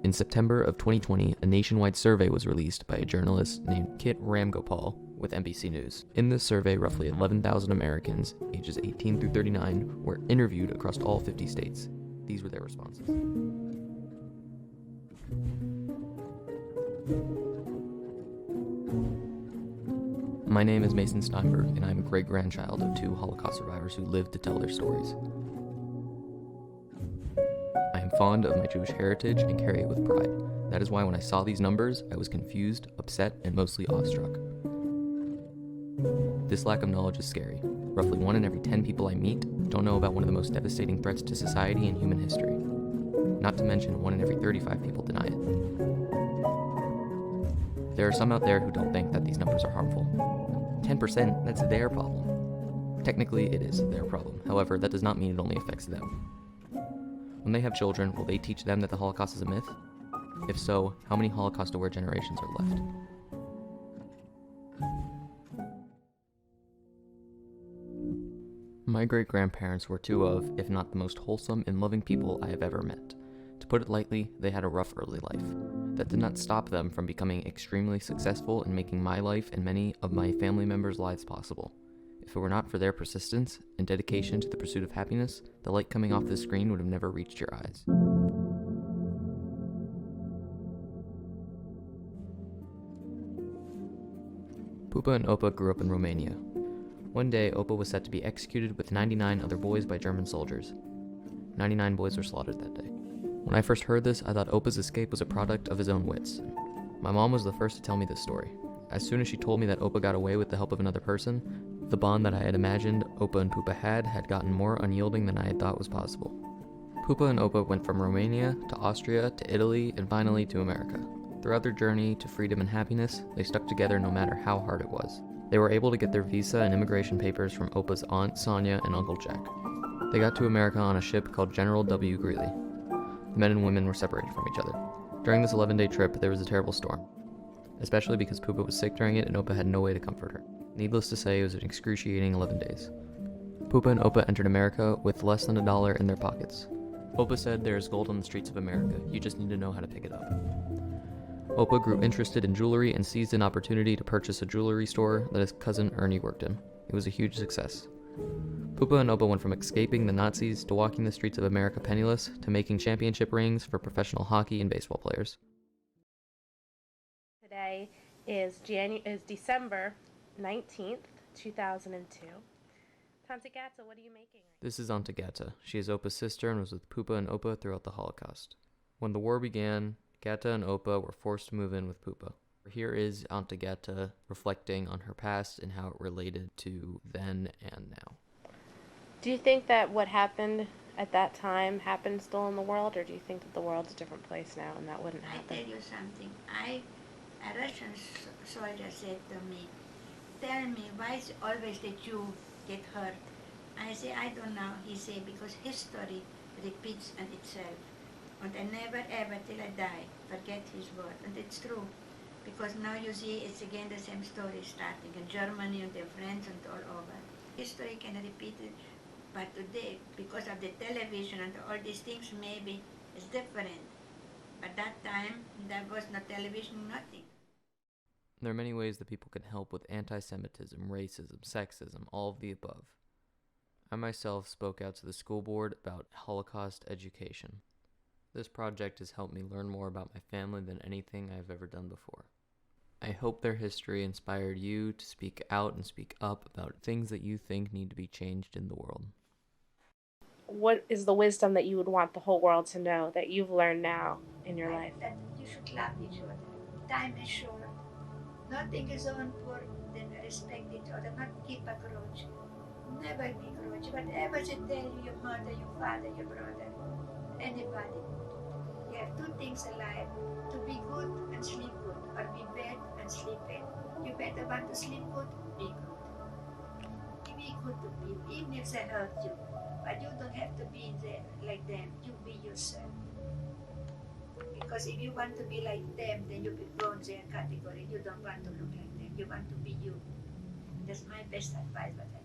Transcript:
In September of 2020, a nationwide survey was released by a journalist named Kit Ramgopal with NBC News. In this survey, roughly 11,000 Americans, ages 18 through 39, were interviewed across all 50 states. These were their responses. My name is Mason Steinberg, and I'm a great-grandchild of 2 Holocaust survivors who lived to tell their stories. I am fond of my Jewish heritage and carry it with pride. That is why when I saw these numbers, I was confused, upset, and mostly awestruck. This lack of knowledge is scary. Roughly 1 in every 10 people I meet don't know about one of the most devastating threats to society in human history. Not to mention 1 in every 35 people deny it. There are some out there who don't think that these numbers are harmful. 10%, that's their problem. Technically, it is their problem. However, that does not mean it only affects them. When they have children, will they teach them that the Holocaust is a myth? If so, how many Holocaust-aware generations are left? My great-grandparents were 2 of, if not the most wholesome and loving people I have ever met. To put it lightly, they had a rough early life. That did not stop them from becoming extremely successful and making my life and many of my family members' lives possible. If it were not for their persistence and dedication to the pursuit of happiness, the light coming off this screen would have never reached your eyes. Pupa and Opa grew up in Romania. One day, Opa was set to be executed with 99 other boys by German soldiers. 99 boys were slaughtered that day. When I first heard this, I thought Opa's escape was a product of his own wits. My mom was the first to tell me this story. As soon as she told me that Opa got away with the help of another person, the bond that I had imagined Opa and Pupa had gotten more unyielding than I had thought was possible. Pupa and Opa went from Romania to Austria to Italy and finally to America. Throughout their journey to freedom and happiness, they stuck together no matter how hard it was. They were able to get their visa and immigration papers from Opa's Aunt Sonia and Uncle Jack. They got to America on a ship called General W. Greeley. The men and women were separated from each other. During this 11-day trip, there was a terrible storm, especially because Pupa was sick during it and Opa had no way to comfort her. Needless to say, it was an excruciating 11 days. Pupa and Opa entered America with less than $1 in their pockets. Opa said, "There is gold on the streets of America. You just need to know how to pick it up." Opa grew interested in jewelry and seized an opportunity to purchase a jewelry store that his cousin Ernie worked in. It was a huge success. Pupa and Opa went from escaping the Nazis to walking the streets of America penniless to making championship rings for professional hockey and baseball players. Today is December 19th, 2002. Tante Gata, what are you making? This is Aunt Gata. She is Opa's sister and was with Pupa and Opa throughout the Holocaust. When the war began, Gata and Opa were forced to move in with Pupa. Here is Aunt Gata reflecting on her past and how it related to then and now. Do you think that what happened at that time happened still in the world, or do you think that the world's a different place now and that wouldn't happen? I tell you something. A Russian soldier said to me, "Tell me, why is it always the Jew get hurt?" I say, "I don't know." He said, "Because history repeats on itself. And I never ever till I die forget his word." And it's true. Because now you see it's again the same story starting in Germany and their friends and all over. History can repeat it, but today, because of the television and all these things, maybe it's different. But that time, there was no television, nothing. There are many ways that people can help with anti-Semitism, racism, sexism, all of the above. I myself spoke out to the school board about Holocaust education. This project has helped me learn more about my family than anything I've ever done before. I hope their history inspired you to speak out and speak up about things that you think need to be changed in the world. What is the wisdom that you would want the whole world to know that you've learned now in your life? That you should love each other. Time is short. Nothing is so important than respect each other, not keep a grudge. Never be grudge. Whatever they tell you, your mother, your father, your brother, anybody. You have 2 things in life, to be good and sleep good, or be bad and sleep bad. You better want to sleep good, be good. Be good to people, even if they hurt you. But you don't have to be there like them, you be yourself. Because if you want to be like them, then you go in their category. You don't want to look like them, you want to be you. That's my best advice, what I